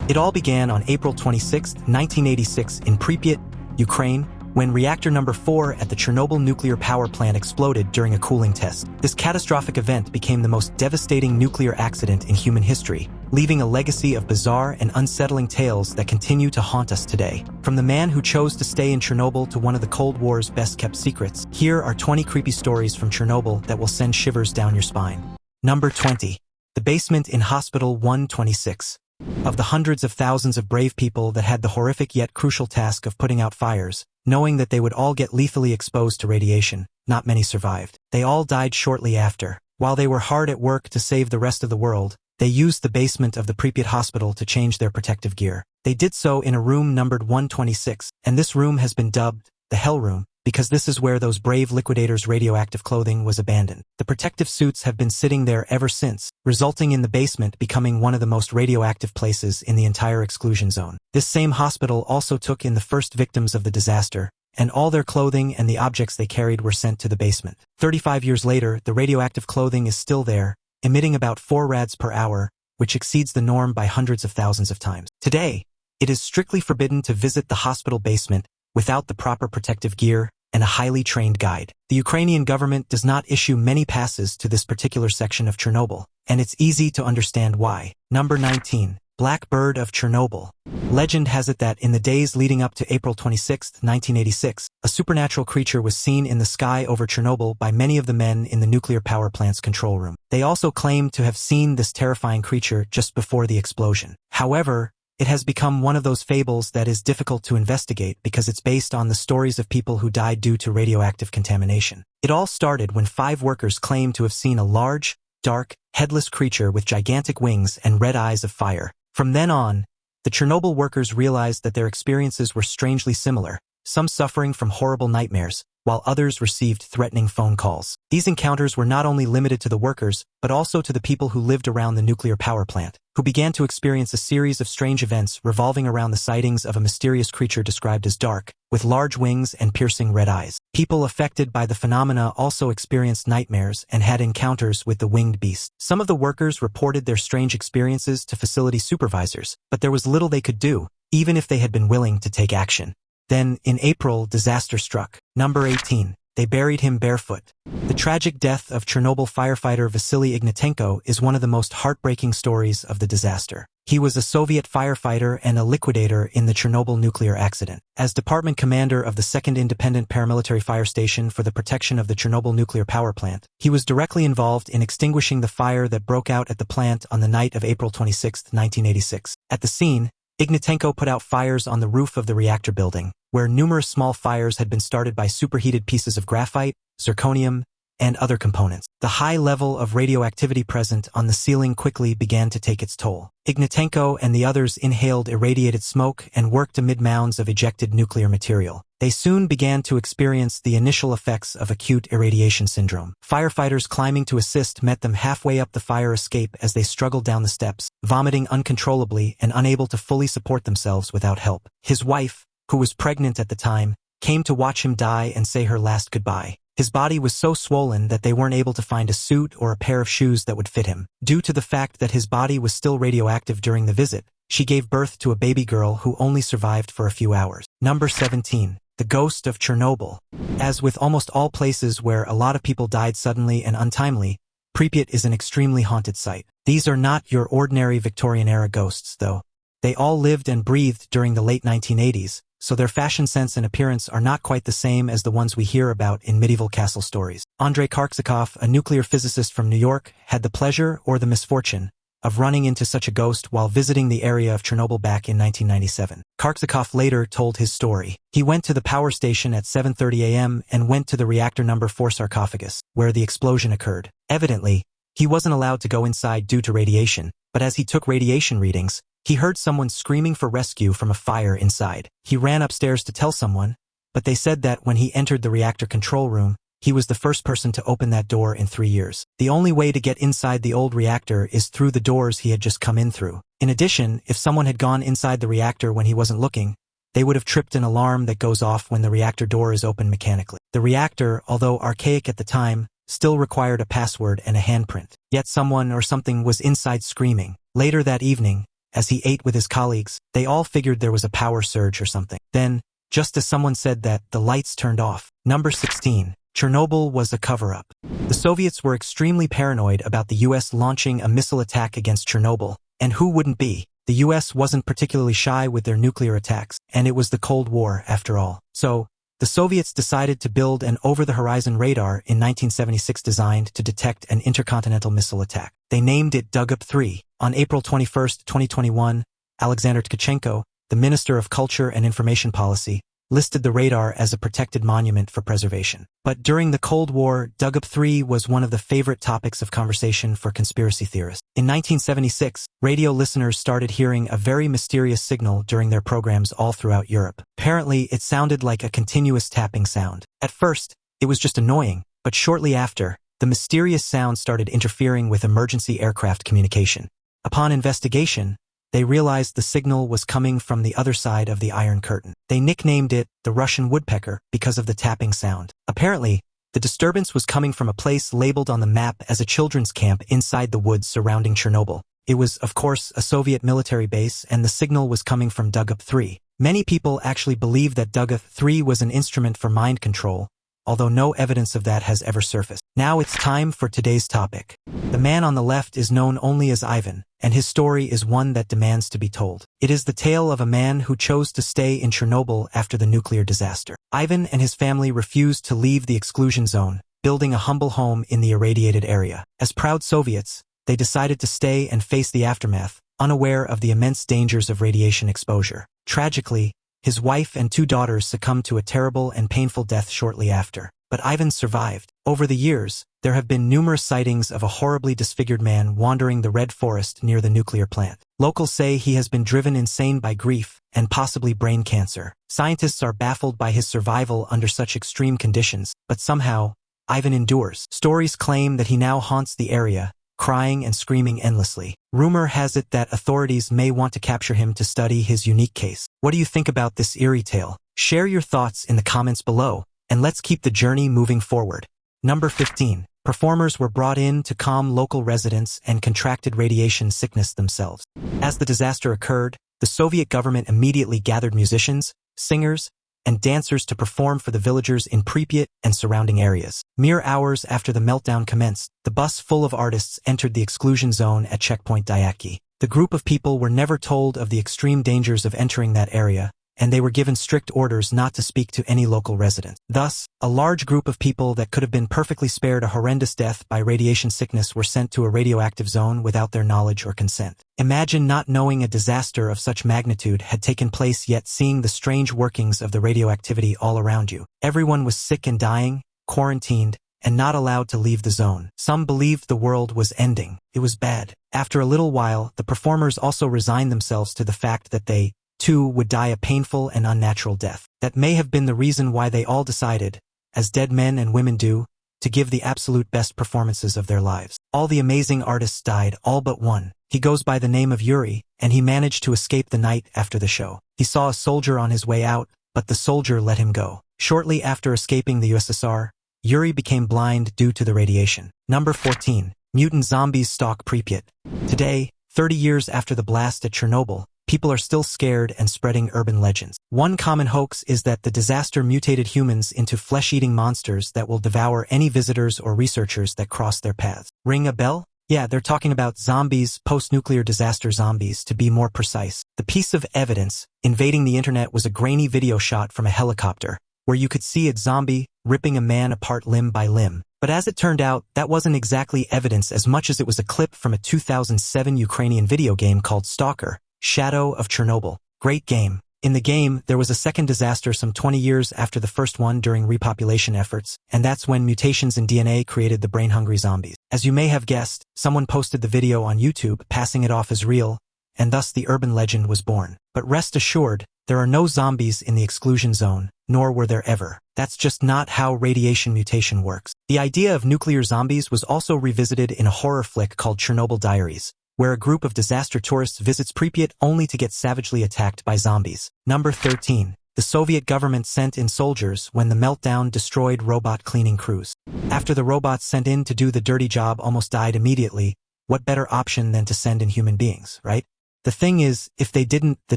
It all began on April 26, 1986 in Pripyat, Ukraine, when reactor number 4 at the Chernobyl nuclear power plant exploded during a cooling test. This catastrophic event became the most devastating nuclear accident in human history, leaving a legacy of bizarre and unsettling tales that continue to haunt us today. From the man who chose to stay in Chernobyl to one of the Cold War's best-kept secrets, here are 20 creepy stories from Chernobyl that will send shivers down your spine. Number 20. The basement in Hospital 126. Of the hundreds of thousands of brave people that had the horrific yet crucial task of putting out fires, knowing that they would all get lethally exposed to radiation, not many survived. They all died shortly after. While they were hard at work to save the rest of the world, they used the basement of the Pripyat hospital to change their protective gear. They did so in a room numbered 126, and this room has been dubbed the Hell Room, because this is where those brave liquidators' radioactive clothing was abandoned. The protective suits have been sitting there ever since, resulting in the basement becoming one of the most radioactive places in the entire exclusion zone. This same hospital also took in the first victims of the disaster, and all their clothing and the objects they carried were sent to the basement. 35 years later, the radioactive clothing is still there, emitting about 4 rads per hour, which exceeds the norm by hundreds of thousands of times. Today, it is strictly forbidden to visit the hospital basement without the proper protective gear and a highly trained guide. The Ukrainian government does not issue many passes to this particular section of Chernobyl, and it's easy to understand why. Number 19. Black Bird of Chernobyl. Legend has it that in the days leading up to April 26, 1986, a supernatural creature was seen in the sky over Chernobyl by many of the men in the nuclear power plant's control room. They also claimed to have seen this terrifying creature just before the explosion. However, it has become one of those fables that is difficult to investigate because it's based on the stories of people who died due to radioactive contamination. It all started when 5 workers claimed to have seen a large, dark, headless creature with gigantic wings and red eyes of fire. From then on, the Chernobyl workers realized that their experiences were strangely similar, some suffering from horrible nightmares, while others received threatening phone calls. These encounters were not only limited to the workers, but also to the people who lived around the nuclear power plant, who began to experience a series of strange events revolving around the sightings of a mysterious creature described as dark, with large wings and piercing red eyes. People affected by the phenomena also experienced nightmares and had encounters with the winged beast. Some of the workers reported their strange experiences to facility supervisors, but there was little they could do, even if they had been willing to take action. Then, in April, disaster struck. Number 18. They buried him barefoot. The tragic death of Chernobyl firefighter Vasily Ignatenko is one of the most heartbreaking stories of the disaster. He was a Soviet firefighter and a liquidator in the Chernobyl nuclear accident. As department commander of the 2nd Independent Paramilitary Fire Station for the protection of the Chernobyl nuclear power plant, he was directly involved in extinguishing the fire that broke out at the plant on the night of April 26, 1986. At the scene, Ignatenko put out fires on the roof of the reactor building, where numerous small fires had been started by superheated pieces of graphite, zirconium, and other components. The high level of radioactivity present on the ceiling quickly began to take its toll. Ignatenko and the others inhaled irradiated smoke and worked amid mounds of ejected nuclear material. They soon began to experience the initial effects of acute irradiation syndrome. Firefighters climbing to assist met them halfway up the fire escape as they struggled down the steps, vomiting uncontrollably and unable to fully support themselves without help. His wife, who was pregnant at the time, came to watch him die and say her last goodbye. His body was so swollen that they weren't able to find a suit or a pair of shoes that would fit him. Due to the fact that his body was still radioactive during the visit, she gave birth to a baby girl who only survived for a few hours. Number 17. The Ghost of Chernobyl. As with almost all places where a lot of people died suddenly and untimely, Pripyat is an extremely haunted site. These are not your ordinary Victorian-era ghosts, though. They all lived and breathed during the late 1980s, so their fashion sense and appearance are not quite the same as the ones we hear about in medieval castle stories. Andrei Karksakov, a nuclear physicist from New York, had the pleasure or the misfortune of running into such a ghost while visiting the area of Chernobyl back in 1997. Karksakov later told his story. He went to the power station at 7:30 a.m. and went to the reactor number 4 sarcophagus, where the explosion occurred. Evidently, he wasn't allowed to go inside due to radiation, but as he took radiation readings, he heard someone screaming for rescue from a fire inside. He ran upstairs to tell someone, but they said that when he entered the reactor control room, he was the first person to open that door in 3 years. The only way to get inside the old reactor is through the doors he had just come in through. In addition, if someone had gone inside the reactor when he wasn't looking, they would have tripped an alarm that goes off when the reactor door is open mechanically. The reactor, although archaic at the time, still required a password and a handprint. Yet someone or something was inside screaming. Later that evening, as he ate with his colleagues. They all figured there was a power surge or something. Then, just as someone said that, the lights turned off. Number 16. Chernobyl was a cover-up. The Soviets were extremely paranoid about the US launching a missile attack against Chernobyl, and who wouldn't be? The US wasn't particularly shy with their nuclear attacks, and it was the Cold War after all. So, the Soviets decided to build an over-the-horizon radar in 1976 designed to detect an intercontinental missile attack. They named it Dugub-3. On April 21, 2021, Alexander Tkachenko, the Minister of Culture and Information Policy, listed the radar as a protected monument for preservation. But during the Cold War, Dugub-3 was one of the favorite topics of conversation for conspiracy theorists. In 1976, radio listeners started hearing a very mysterious signal during their programs all throughout Europe. Apparently, it sounded like a continuous tapping sound. At first, it was just annoying, but shortly after, the mysterious sound started interfering with emergency aircraft communication. Upon investigation, they realized the signal was coming from the other side of the Iron Curtain. They nicknamed it the Russian woodpecker because of the tapping sound. Apparently, the disturbance was coming from a place labeled on the map as a children's camp inside the woods surrounding Chernobyl. It was, of course, a Soviet military base, and the signal was coming from Dugub-3. Many people actually believe that Dugub-3 was an instrument for mind control, although no evidence of that has ever surfaced. Now it's time for today's topic. The man on the left is known only as Ivan, and his story is one that demands to be told. It is the tale of a man who chose to stay in Chernobyl after the nuclear disaster. Ivan and his family refused to leave the exclusion zone, building a humble home in the irradiated area. As proud Soviets, they decided to stay and face the aftermath, unaware of the immense dangers of radiation exposure. Tragically, his wife and 2 daughters succumbed to a terrible and painful death shortly after. But Ivan survived. Over the years, there have been numerous sightings of a horribly disfigured man wandering the red forest near the nuclear plant. Locals say he has been driven insane by grief and possibly brain cancer. Scientists are baffled by his survival under such extreme conditions, but somehow, Ivan endures. Stories claim that he now haunts the area, crying and screaming endlessly. Rumor has it that authorities may want to capture him to study his unique case. What do you think about this eerie tale? Share your thoughts in the comments below, and let's keep the journey moving forward. Number 15. Performers were brought in to calm local residents and contracted radiation sickness themselves. As the disaster occurred, the Soviet government immediately gathered musicians, singers, and dancers to perform for the villagers in Pripyat and surrounding areas. Mere hours after the meltdown commenced, the bus full of artists entered the exclusion zone at checkpoint Dyaki. The group of people were never told of the extreme dangers of entering that area, and they were given strict orders not to speak to any local residents. Thus, a large group of people that could have been perfectly spared a horrendous death by radiation sickness were sent to a radioactive zone without their knowledge or consent. Imagine not knowing a disaster of such magnitude had taken place yet seeing the strange workings of the radioactivity all around you. Everyone was sick and dying, quarantined, and not allowed to leave the zone. Some believed the world was ending. It was bad. After a little while, the performers also resigned themselves to the fact that they, too, would die a painful and unnatural death. That may have been the reason why they all decided, as dead men and women do, to give the absolute best performances of their lives. All the amazing artists died, all but one. He goes by the name of Yuri, and he managed to escape the night after the show. He saw a soldier on his way out, but the soldier let him go. Shortly after escaping the USSR, Yuri became blind due to the radiation. Number 14. Mutant zombies stalk Pripyat. Today, 30 years after the blast at Chernobyl, people are still scared and spreading urban legends. One common hoax is that the disaster mutated humans into flesh-eating monsters that will devour any visitors or researchers that cross their paths. Ring a bell? Yeah, they're talking about zombies, post-nuclear disaster zombies, to be more precise. The piece of evidence invading the internet was a grainy video shot from a helicopter, where you could see a zombie ripping a man apart limb by limb. But as it turned out, that wasn't exactly evidence as much as it was a clip from a 2007 Ukrainian video game called Stalker, Shadow of Chernobyl. Great game. In the game, there was a second disaster some 20 years after the first one during repopulation efforts, and that's when mutations in DNA created the brain-hungry zombies. As you may have guessed, someone posted the video on YouTube, passing it off as real, and thus the urban legend was born. But rest assured, there are no zombies in the exclusion zone, nor were there ever. That's just not how radiation mutation works. The idea of nuclear zombies was also revisited in a horror flick called Chernobyl Diaries, where a group of disaster tourists visits Pripyat only to get savagely attacked by zombies. Number 13. The Soviet government sent in soldiers when the meltdown destroyed robot cleaning crews. After the robots sent in to do the dirty job almost died immediately, what better option than to send in human beings, right? The thing is, if they didn't, the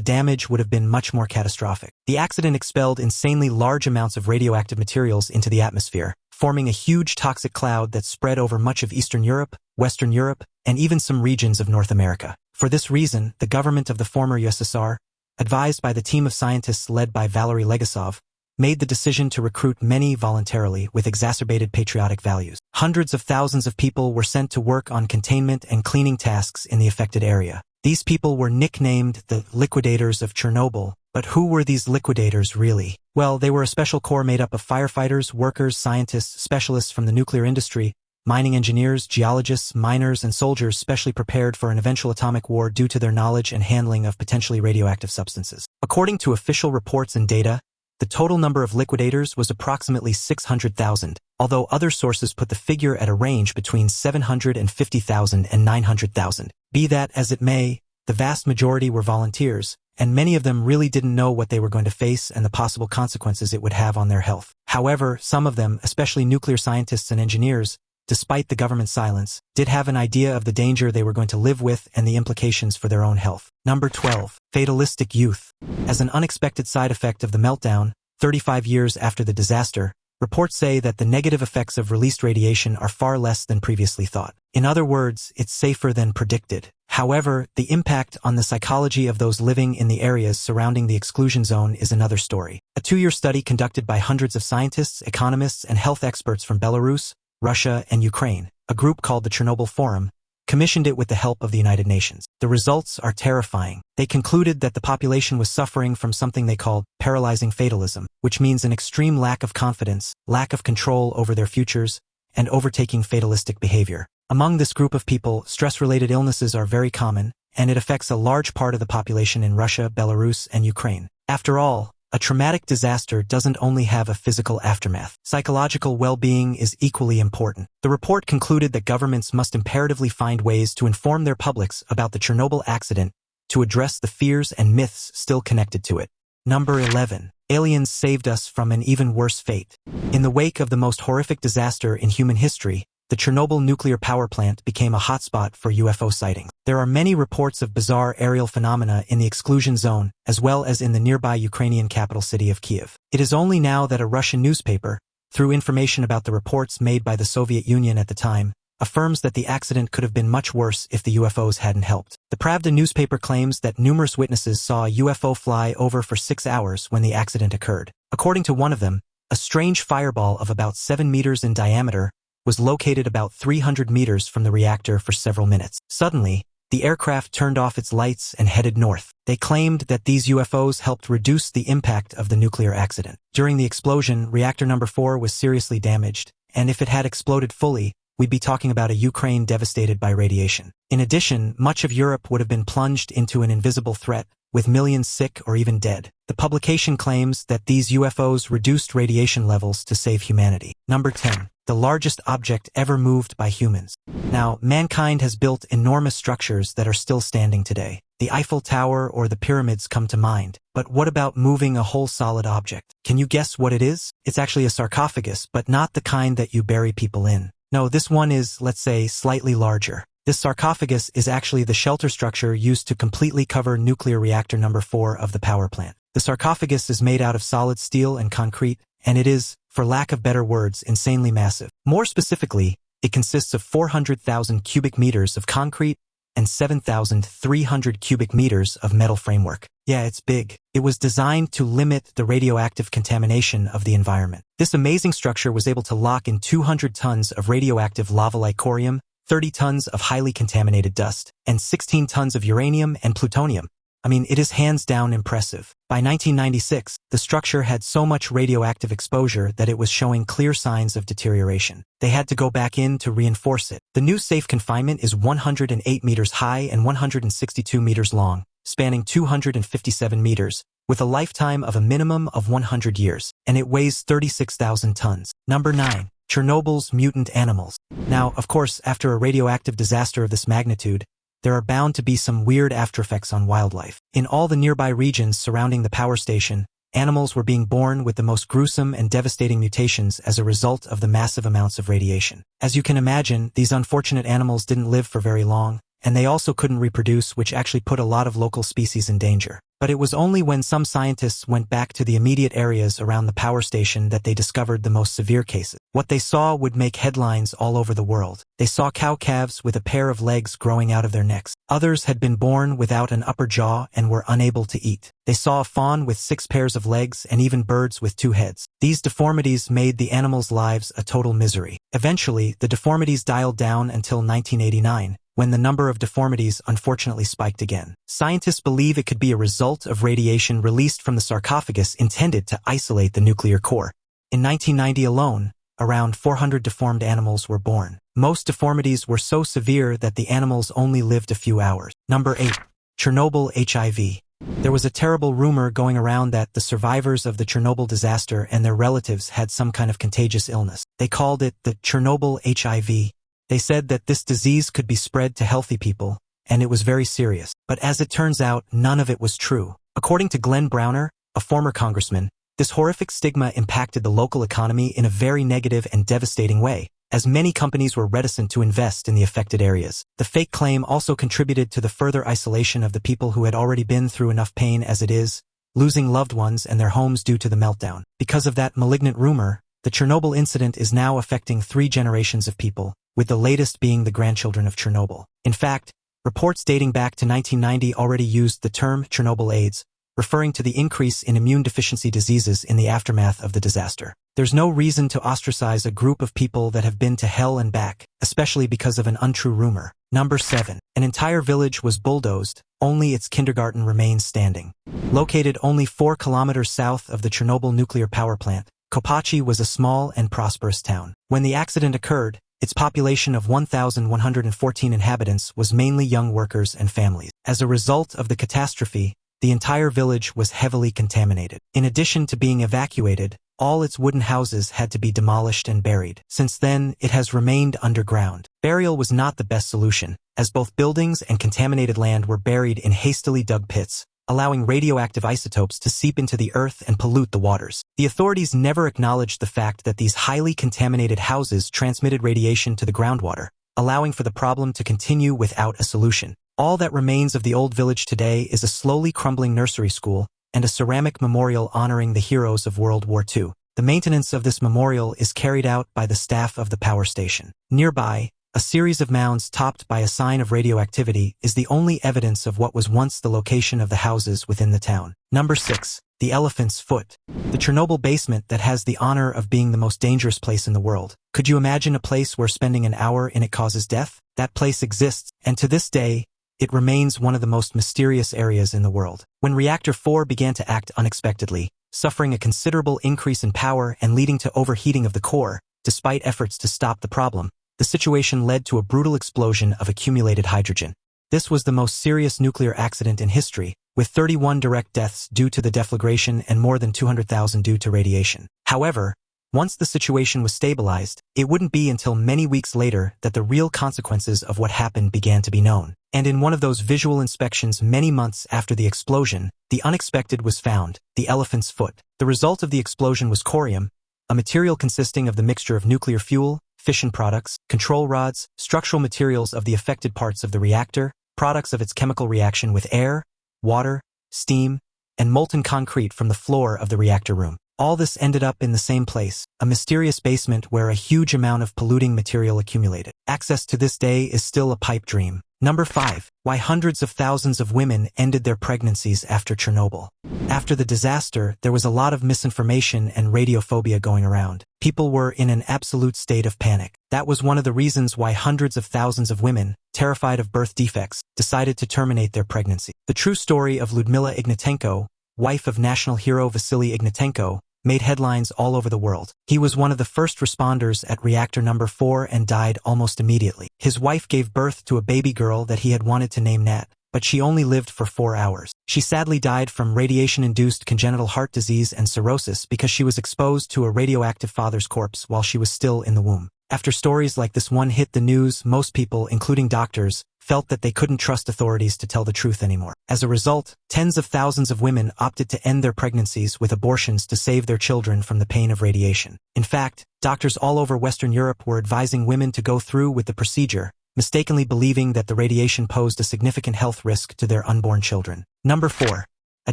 damage would have been much more catastrophic. The accident expelled insanely large amounts of radioactive materials into the atmosphere, forming a huge toxic cloud that spread over much of Eastern Europe, Western Europe, and even some regions of North America. For this reason, the government of the former USSR, advised by the team of scientists led by Valery Legasov, made the decision to recruit many voluntarily with exacerbated patriotic values. Hundreds of thousands of people were sent to work on containment and cleaning tasks in the affected area. These people were nicknamed the liquidators of Chernobyl, but who were these liquidators really? Well, they were a special corps made up of firefighters, workers, scientists, specialists from the nuclear industry, mining engineers, geologists, miners, and soldiers specially prepared for an eventual atomic war due to their knowledge and handling of potentially radioactive substances. According to official reports and data, the total number of liquidators was approximately 600,000, although other sources put the figure at a range between 750,000 and 900,000. Be that as it may, the vast majority were volunteers, and many of them really didn't know what they were going to face and the possible consequences it would have on their health. However, some of them, especially nuclear scientists and engineers, despite the government's silence, did have an idea of the danger they were going to live with and the implications for their own health. Number 12. Fatalistic Youth. As an unexpected side effect of the meltdown, 35 years after the disaster, reports say that the negative effects of released radiation are far less than previously thought. In other words, it's safer than predicted. However, the impact on the psychology of those living in the areas surrounding the exclusion zone is another story. A 2-year study conducted by hundreds of scientists, economists, and health experts from Belarus, Russia, and Ukraine, a group called the Chernobyl Forum, commissioned it with the help of the United Nations. The results are terrifying. They concluded that the population was suffering from something they called paralyzing fatalism, which means an extreme lack of confidence, lack of control over their futures, and overtaking fatalistic behavior. Among this group of people, stress-related illnesses are very common, and it affects a large part of the population in Russia, Belarus, and Ukraine. After all, a traumatic disaster doesn't only have a physical aftermath. Psychological well-being is equally important. The report concluded that governments must imperatively find ways to inform their publics about the Chernobyl accident to address the fears and myths still connected to it. Number 11. Aliens saved us from an even worse fate. In the wake of the most horrific disaster in human history, the Chernobyl nuclear power plant became a hotspot for UFO sightings. There are many reports of bizarre aerial phenomena in the exclusion zone, as well as in the nearby Ukrainian capital city of Kiev. It is only now that a Russian newspaper, through information about the reports made by the Soviet Union at the time, affirms that the accident could have been much worse if the UFOs hadn't helped. The Pravda newspaper claims that numerous witnesses saw a UFO fly over for 6 hours when the accident occurred. According to one of them, a strange fireball of about 7 meters in diameter was located about 300 meters from the reactor for several minutes. Suddenly, the aircraft turned off its lights and headed north. They claimed that these UFOs helped reduce the impact of the nuclear accident. During the explosion, reactor number 4 was seriously damaged, and if it had exploded fully, we'd be talking about a Ukraine devastated by radiation. In addition, much of Europe would have been plunged into an invisible threat, with millions sick or even dead. The publication claims that these UFOs reduced radiation levels to save humanity. Number 10. The largest object ever moved by humans. Now, mankind has built enormous structures that are still standing today. The Eiffel Tower or the pyramids come to mind. But what about moving a whole solid object? Can you guess what it is? It's actually a sarcophagus, but not the kind that you bury people in. No, this one is, let's say, slightly larger. This sarcophagus is actually the shelter structure used to completely cover nuclear reactor number 4 of the power plant. The sarcophagus is made out of solid steel and concrete, and it is, for lack of better words, insanely massive. More specifically, it consists of 400,000 cubic meters of concrete and 7,300 cubic meters of metal framework. Yeah, it's big. It was designed to limit the radioactive contamination of the environment. This amazing structure was able to lock in 200 tons of radioactive lava-like corium, 30 tons of highly contaminated dust, and 16 tons of uranium and plutonium. I mean, it is hands down impressive. By 1996, the structure had so much radioactive exposure that it was showing clear signs of deterioration. They had to go back in to reinforce it. The new safe confinement is 108 meters high and 162 meters long, spanning 257 meters, with a lifetime of a minimum of 100 years, and it weighs 36,000 tons. Number 9. Chernobyl's mutant animals. Now, of course, after a radioactive disaster of this magnitude, there are bound to be some weird aftereffects on wildlife. In all the nearby regions surrounding the power station, animals were being born with the most gruesome and devastating mutations as a result of the massive amounts of radiation. As you can imagine, these unfortunate animals didn't live for very long, and they also couldn't reproduce, which actually put a lot of local species in danger. But it was only when some scientists went back to the immediate areas around the power station that they discovered the most severe cases. What they saw would make headlines all over the world. They saw cow calves with a pair of legs growing out of their necks. Others had been born without an upper jaw and were unable to eat. They saw a fawn with 6 pairs of legs and even birds with 2 heads. These deformities made the animals' lives a total misery. Eventually, the deformities dialed down until 1989. When the number of deformities unfortunately spiked again. Scientists believe it could be a result of radiation released from the sarcophagus intended to isolate the nuclear core. In 1990 alone, around 400 deformed animals were born. Most deformities were so severe that the animals only lived a few hours. Number 8. Chernobyl HIV. There was a terrible rumor going around that the survivors of the Chernobyl disaster and their relatives had some kind of contagious illness. They called it the Chernobyl HIV. They said that this disease could be spread to healthy people, and it was very serious. But as it turns out, none of it was true. According to Glenn Browner, a former congressman, this horrific stigma impacted the local economy in a very negative and devastating way, as many companies were reticent to invest in the affected areas. The fake claim also contributed to the further isolation of the people who had already been through enough pain as it is, losing loved ones and their homes due to the meltdown. Because of that malignant rumor, the Chernobyl incident is now affecting 3 generations of people, with the latest being the grandchildren of Chernobyl. In fact, reports dating back to 1990 already used the term Chernobyl AIDS, referring to the increase in immune deficiency diseases in the aftermath of the disaster. There's no reason to ostracize a group of people that have been to hell and back, especially because of an untrue rumor. Number 7. An entire village was bulldozed, only its kindergarten remains standing. Located only 4 kilometers south of the Chernobyl nuclear power plant, Kopachi was a small and prosperous town. When the accident occurred, its population of 1,114 inhabitants was mainly young workers and families. As a result of the catastrophe, the entire village was heavily contaminated. In addition to being evacuated, all its wooden houses had to be demolished and buried. Since then, it has remained underground. Burial was not the best solution, as both buildings and contaminated land were buried in hastily dug pits, allowing radioactive isotopes to seep into the earth and pollute the waters. The authorities never acknowledged the fact that these highly contaminated houses transmitted radiation to the groundwater, allowing for the problem to continue without a solution. All that remains of the old village today is a slowly crumbling nursery school and a ceramic memorial honoring the heroes of World War II. The maintenance of this memorial is carried out by the staff of the power station. Nearby, a series of mounds topped by a sign of radioactivity is the only evidence of what was once the location of the houses within the town. Number 6. The Elephant's Foot. The Chernobyl basement that has the honor of being the most dangerous place in the world. Could you imagine a place where spending an hour in it causes death? That place exists, and to this day, it remains one of the most mysterious areas in the world. When Reactor 4 began to act unexpectedly, suffering a considerable increase in power and leading to overheating of the core, despite efforts to stop the problem, the situation led to a brutal explosion of accumulated hydrogen. This was the most serious nuclear accident in history, with 31 direct deaths due to the deflagration and more than 200,000 due to radiation. However, once the situation was stabilized, it wouldn't be until many weeks later that the real consequences of what happened began to be known. And in one of those visual inspections many months after the explosion, the unexpected was found, the elephant's foot. The result of the explosion was corium, a material consisting of the mixture of nuclear fuel, fission products, control rods, structural materials of the affected parts of the reactor, products of its chemical reaction with air, water, steam, and molten concrete from the floor of the reactor room. All this ended up in the same place, a mysterious basement where a huge amount of polluting material accumulated. Access to this day is still a pipe dream. Number 5. Why hundreds of thousands of women ended their pregnancies after Chernobyl. After the disaster, there was a lot of misinformation and radiophobia going around. People were in an absolute state of panic. That was one of the reasons why hundreds of thousands of women, terrified of birth defects, decided to terminate their pregnancy. The true story of Lyudmila Ignatenko, wife of national hero Vasily Ignatenko, made headlines all over the world. He was one of the first responders at reactor number 4 and died almost immediately. His wife gave birth to a baby girl that he had wanted to name Nat, but she only lived for 4 hours. She sadly died from radiation-induced congenital heart disease and cirrhosis because she was exposed to a radioactive father's corpse while she was still in the womb. After stories like this one hit the news, most people, including doctors, felt that they couldn't trust authorities to tell the truth anymore. As a result, tens of thousands of women opted to end their pregnancies with abortions to save their children from the pain of radiation. In fact, doctors all over Western Europe were advising women to go through with the procedure, mistakenly believing that the radiation posed a significant health risk to their unborn children. Number 4. A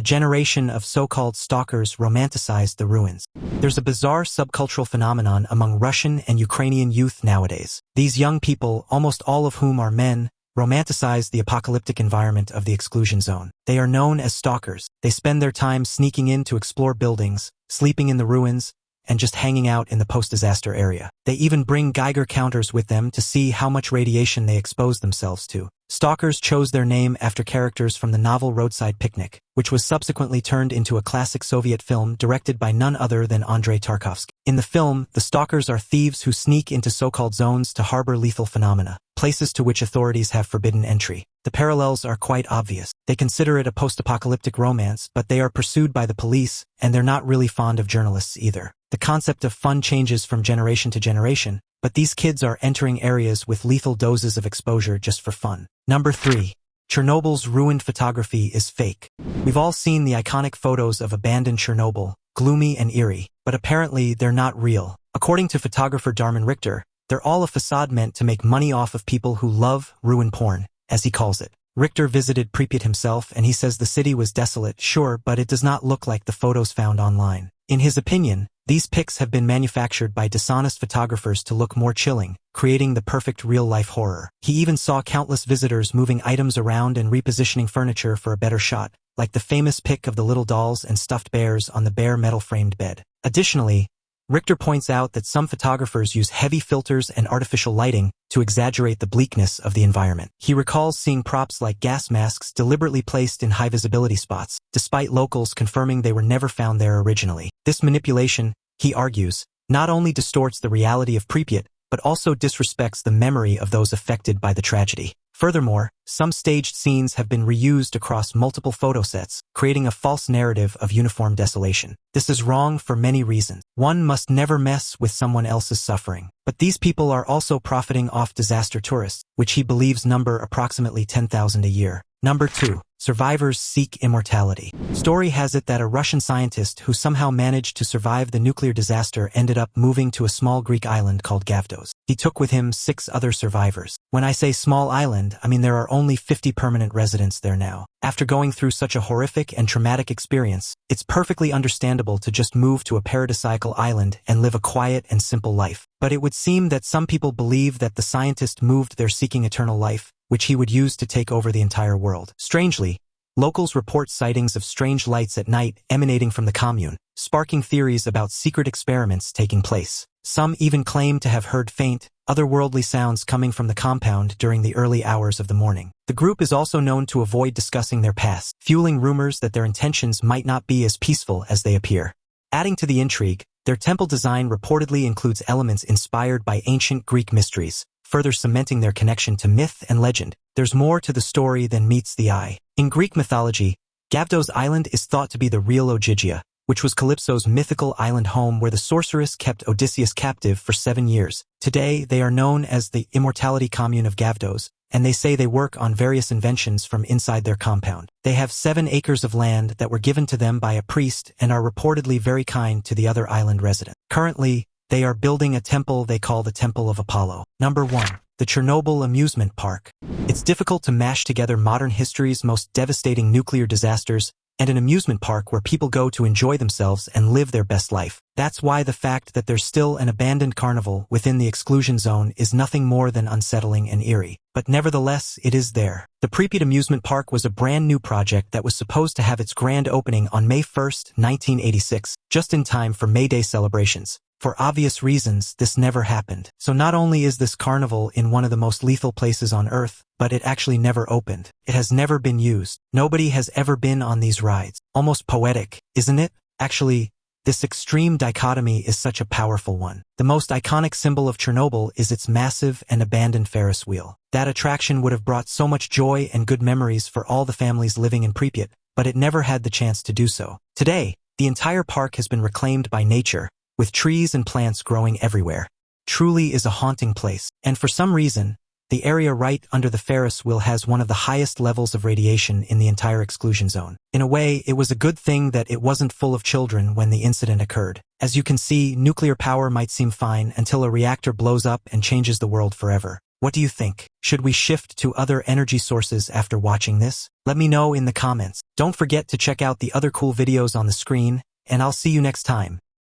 generation of so-called stalkers romanticized the ruins. There's a bizarre subcultural phenomenon among Russian and Ukrainian youth nowadays. These young people, almost all of whom are men, romanticize the apocalyptic environment of the exclusion zone. They are known as stalkers. They spend their time sneaking in to explore buildings, sleeping in the ruins, and just hanging out in the post-disaster area. They even bring Geiger counters with them to see how much radiation they expose themselves to. Stalkers chose their name after characters from the novel Roadside Picnic, which was subsequently turned into a classic Soviet film directed by none other than Andrei Tarkovsky. In the film, the stalkers are thieves who sneak into so-called zones to harbor lethal phenomena, places to which authorities have forbidden entry. The parallels are quite obvious. They consider it a post-apocalyptic romance, but they are pursued by the police, and they're not really fond of journalists either. The concept of fun changes from generation to generation, but these kids are entering areas with lethal doses of exposure just for fun. Number 3. Chernobyl's ruined photography is fake. We've all seen the iconic photos of abandoned Chernobyl, gloomy and eerie, but apparently they're not real. According to photographer Darman Richter, they're all a facade meant to make money off of people who love ruin porn, as he calls it. Richter visited Pripyat himself, and he says the city was desolate, sure, but it does not look like the photos found online. In his opinion, these pics have been manufactured by dishonest photographers to look more chilling, creating the perfect real-life horror. He even saw countless visitors moving items around and repositioning furniture for a better shot, like the famous pic of the little dolls and stuffed bears on the bare metal-framed bed. Additionally, Richter points out that some photographers use heavy filters and artificial lighting to exaggerate the bleakness of the environment. He recalls seeing props like gas masks deliberately placed in high-visibility spots, despite locals confirming they were never found there originally. This manipulation, he argues, not only distorts the reality of Pripyat, but also disrespects the memory of those affected by the tragedy. Furthermore, some staged scenes have been reused across multiple photo sets, creating a false narrative of uniform desolation. This is wrong for many reasons. One must never mess with someone else's suffering. But these people are also profiting off disaster tourists, which he believes number approximately 10,000 a year. Number 2. Survivors seek immortality. Story has it that a Russian scientist who somehow managed to survive the nuclear disaster ended up moving to a small Greek island called Gavdos. He took with him 6 other survivors. When I say small island, I mean there are only 50 permanent residents there now. After going through such a horrific and traumatic experience, it's perfectly understandable to just move to a paradisiacal island and live a quiet and simple life. But it would seem that some people believe that the scientist moved there seeking eternal life, which he would use to take over the entire world. Strangely, locals report sightings of strange lights at night emanating from the commune, sparking theories about secret experiments taking place. Some even claim to have heard faint, otherworldly sounds coming from the compound during the early hours of the morning. The group is also known to avoid discussing their past, fueling rumors that their intentions might not be as peaceful as they appear. Adding to the intrigue, their temple design reportedly includes elements inspired by ancient Greek mysteries, further cementing their connection to myth and legend. There's more to the story than meets the eye. In Greek mythology, Gavdos Island is thought to be the real Ogygia, which was Calypso's mythical island home where the sorceress kept Odysseus captive for 7 years. Today, they are known as the Immortality commune of Gavdos, and they say they work on various inventions from inside their compound. They have 7 acres of land that were given to them by a priest and are reportedly very kind to the other island residents. Currently, they are building a temple they call the Temple of Apollo. Number 1. The Chernobyl Amusement Park. It's difficult to mash together modern history's most devastating nuclear disasters and an amusement park where people go to enjoy themselves and live their best life. That's why the fact that there's still an abandoned carnival within the exclusion zone is nothing more than unsettling and eerie. But nevertheless, it is there. The Pripyat Amusement Park was a brand new project that was supposed to have its grand opening on May 1, 1986, just in time for May Day celebrations. For obvious reasons, this never happened. So not only is this carnival in one of the most lethal places on Earth, but it actually never opened. It has never been used. Nobody has ever been on these rides. Almost poetic, isn't it? Actually, this extreme dichotomy is such a powerful one. The most iconic symbol of Chernobyl is its massive and abandoned Ferris wheel. That attraction would have brought so much joy and good memories for all the families living in Pripyat, but it never had the chance to do so. Today, the entire park has been reclaimed by nature, with trees and plants growing everywhere. Truly is a haunting place. And for some reason, the area right under the Ferris wheel has one of the highest levels of radiation in the entire exclusion zone. In a way, it was a good thing that it wasn't full of children when the incident occurred. As you can see, nuclear power might seem fine until a reactor blows up and changes the world forever. What do you think? Should we shift to other energy sources after watching this? Let me know in the comments. Don't forget to check out the other cool videos on the screen, and I'll see you next time.